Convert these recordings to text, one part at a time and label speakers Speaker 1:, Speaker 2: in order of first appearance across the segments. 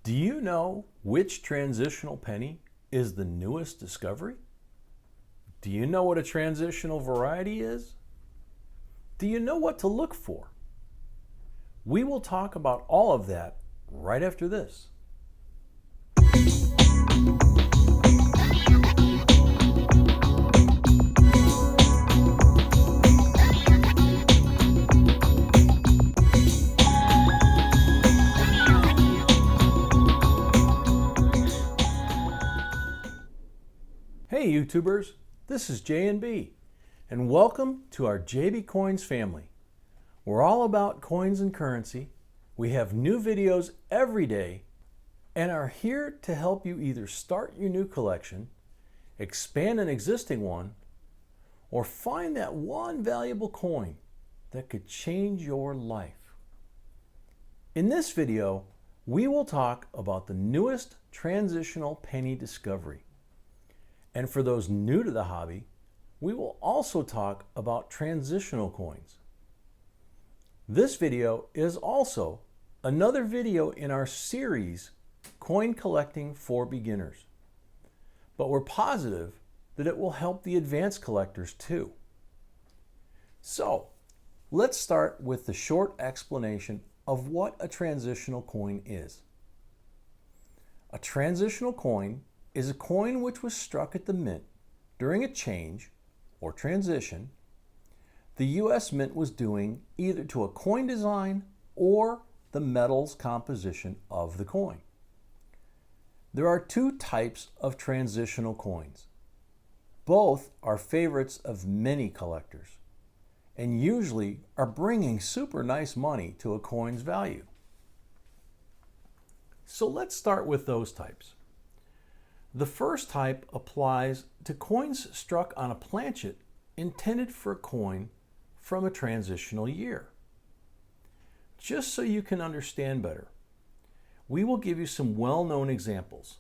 Speaker 1: Do you know which transitional penny is the newest discovery? Do you know what a transitional variety is? Do you know what to look for? We will talk about all of that right after this. Hey YouTubers, this is J&B, and welcome to our JB Coins family. We're all about coins and currency. We have new videos every day and are here to help you either start your new collection, expand an existing one, or find that one valuable coin that could change your life. In this video, we will talk about the newest transitional penny discovery. And for those new to the hobby, we will also talk about transitional coins. This video is also another video in our series, Coin Collecting for Beginners. But we're positive that it will help the advanced collectors too. So, let's start with the short explanation of what a transitional coin is. A transitional coin is a coin which was struck at the mint during a change or transition the U.S. Mint was doing either to a coin design or the metals composition of the coin. There are two types of transitional coins. Both are favorites of many collectors and usually are bringing super nice money to a coin's value. So let's start with those types. The first type applies to coins struck on a planchet intended for a coin from a transitional year. Just so you can understand better, we will give you some well-known examples,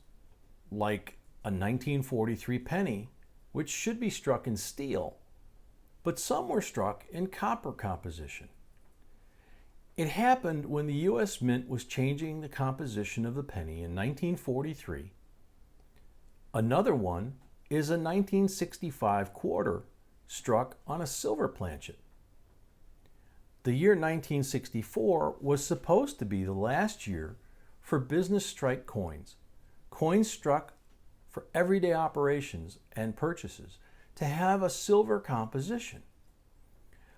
Speaker 1: like a 1943 penny, which should be struck in steel, but some were struck in copper composition. It happened when the U.S. Mint was changing the composition of the penny in 1943. Another one is a 1965 quarter struck on a silver planchet. The year 1964 was supposed to be the last year for business strike coins, coins struck for everyday operations and purchases, to have a silver composition.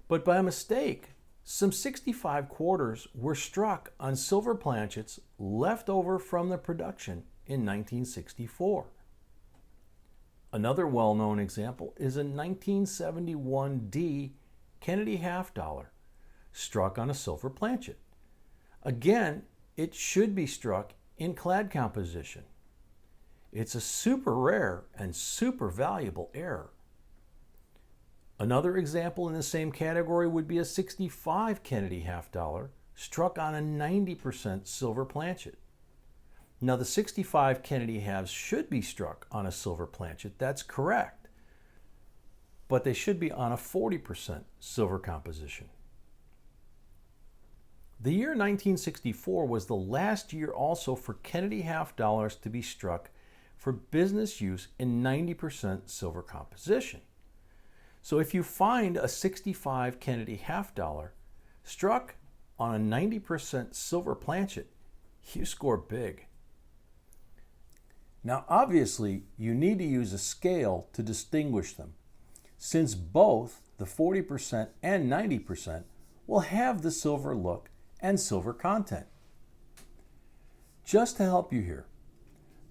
Speaker 1: But by mistake, some 65 quarters were struck on silver planchets left over from the production in 1964. Another well-known example is a 1971 D Kennedy half dollar struck on a silver planchet. Again, it should be struck in clad composition. It's a super rare and super valuable error. Another example in the same category would be a 65 Kennedy half dollar struck on a 90% silver planchet. Now, the 65 Kennedy halves should be struck on a silver planchet, that's correct, but they should be on a 40% silver composition. The year 1964 was the last year also for Kennedy half dollars to be struck for business use in 90% silver composition. So if you find a 65 Kennedy half dollar struck on a 90% silver planchet, you score big. Now, obviously, you need to use a scale to distinguish them, since both the 40% and 90% will have the silver look and silver content. Just to help you here,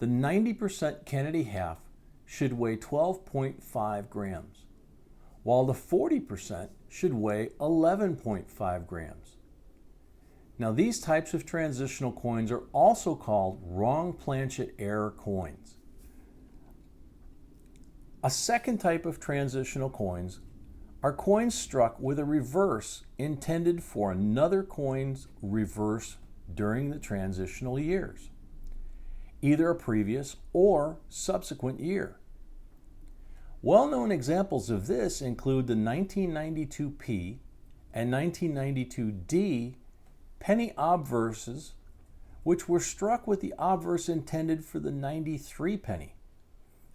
Speaker 1: the 90% Kennedy half should weigh 12.5 grams, while the 40% should weigh 11.5 grams. Now, these types of transitional coins are also called wrong planchet error coins. A second type of transitional coins are coins struck with a reverse intended for another coin's reverse during the transitional years, either a previous or subsequent year. Well-known examples of this include the 1992 P and 1992 D penny obverses which were struck with the obverse intended for the 93 penny,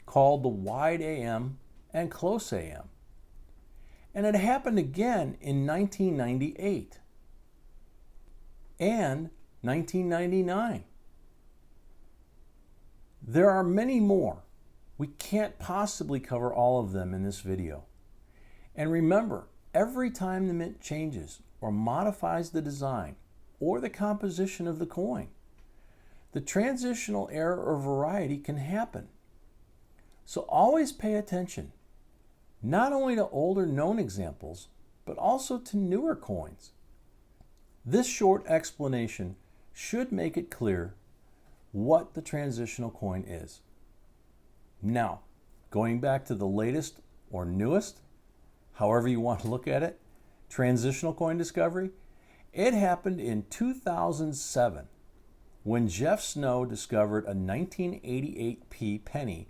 Speaker 1: called the wide AM and close AM. And it happened again in 1998 and 1999. There are many more. We can't possibly cover all of them in this video. And remember, every time the mint changes or modifies the design or the composition of the coin, the transitional error or variety can happen. So always pay attention, not only to older known examples, but also to newer coins. This short explanation should make it clear what the transitional coin is. Now, going back to the latest or newest, however you want to look at it, transitional coin discovery, it happened in 2007 when Jeff Snow discovered a 1988p penny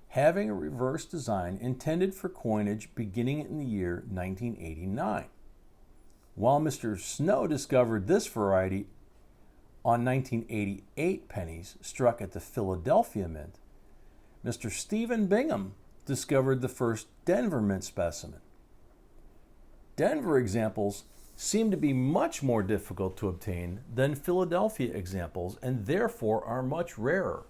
Speaker 1: having a reverse design intended for coinage beginning in the year 1989. While Mr. Snow discovered this variety on 1988 pennies struck at the Philadelphia Mint, Mr. Stephen Bingham discovered the first Denver Mint specimen. Denver examples seem to be much more difficult to obtain than Philadelphia examples and therefore are much rarer.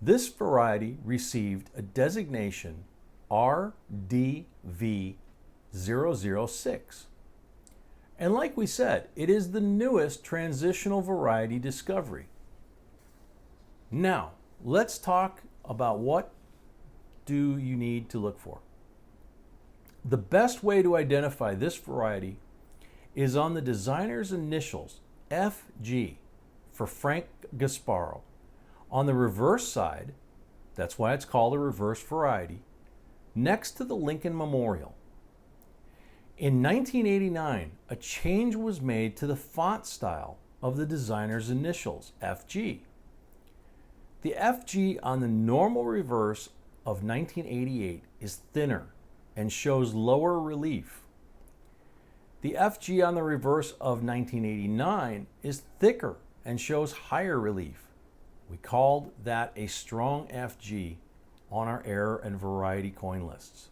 Speaker 1: This variety received a designation RDV006. And like we said, it is the newest transitional variety discovery. Now, let's talk about what do you need to look for. The best way to identify this variety is on the designer's initials, FG, for Frank Gasparo. On the reverse side, that's why it's called a reverse variety, next to the Lincoln Memorial. In 1989, a change was made to the font style of the designer's initials, FG. The FG on the normal reverse of 1988 is thinner and shows lower relief. The FG on the reverse of 1989 is thicker and shows higher relief. We called that a strong FG on our error and variety coin lists.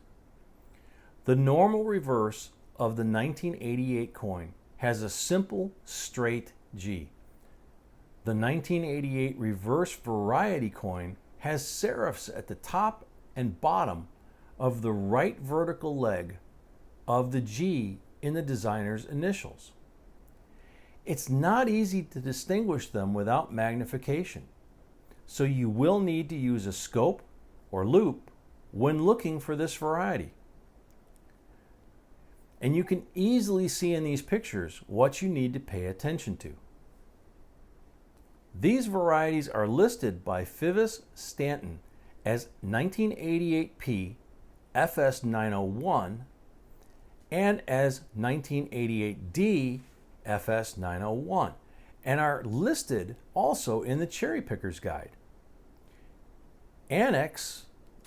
Speaker 1: The normal reverse of the 1988 coin has a simple straight G. The 1988 reverse variety coin has serifs at the top and bottom of the right vertical leg of the G in the designer's initials. It's not easy to distinguish them without magnification, so you will need to use a scope or loupe when looking for this variety. And you can easily see in these pictures what you need to pay attention to. These varieties are listed by Fivis Stanton as 1988P FS901 and as 1988D FS901 and are listed also in the Cherry Picker's Guide. Annex,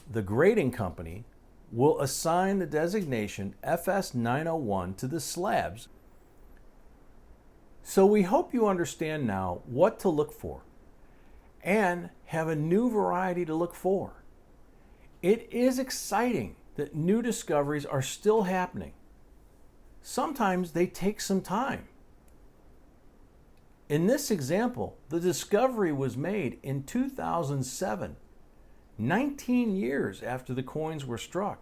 Speaker 1: the grading company, will assign the designation FS901 to the slabs. So we hope you understand now what to look for and have a new variety to look for. It is exciting that new discoveries are still happening. Sometimes they take some time. In this example, the discovery was made in 2007, 19 years after the coins were struck.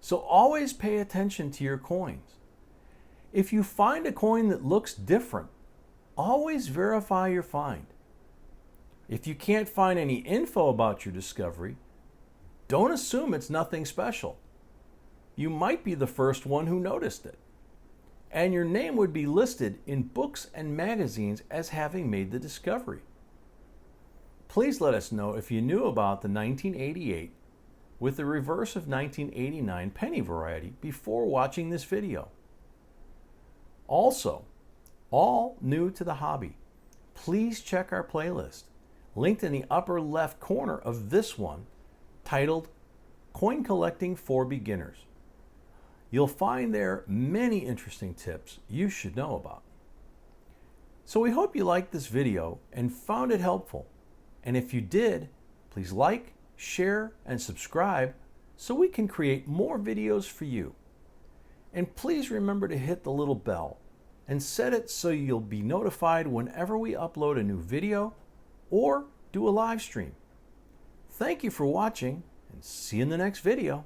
Speaker 1: So always pay attention to your coins. If you find a coin that looks different, always verify your find. If you can't find any info about your discovery, don't assume it's nothing special. You might be the first one who noticed it, and your name would be listed in books and magazines as having made the discovery. Please let us know if you knew about the 1988 with the reverse of 1989 penny variety before watching this video. Also, all new to the hobby, please check our playlist, linked in the upper left corner of this one, titled Coin Collecting for Beginners. You'll find there many interesting tips you should know about. So we hope you liked this video and found it helpful. And if you did, please like, share, and subscribe so we can create more videos for you. And please remember to hit the little bell and set it so you'll be notified whenever we upload a new video or do a live stream. Thank you for watching, and see you in the next video.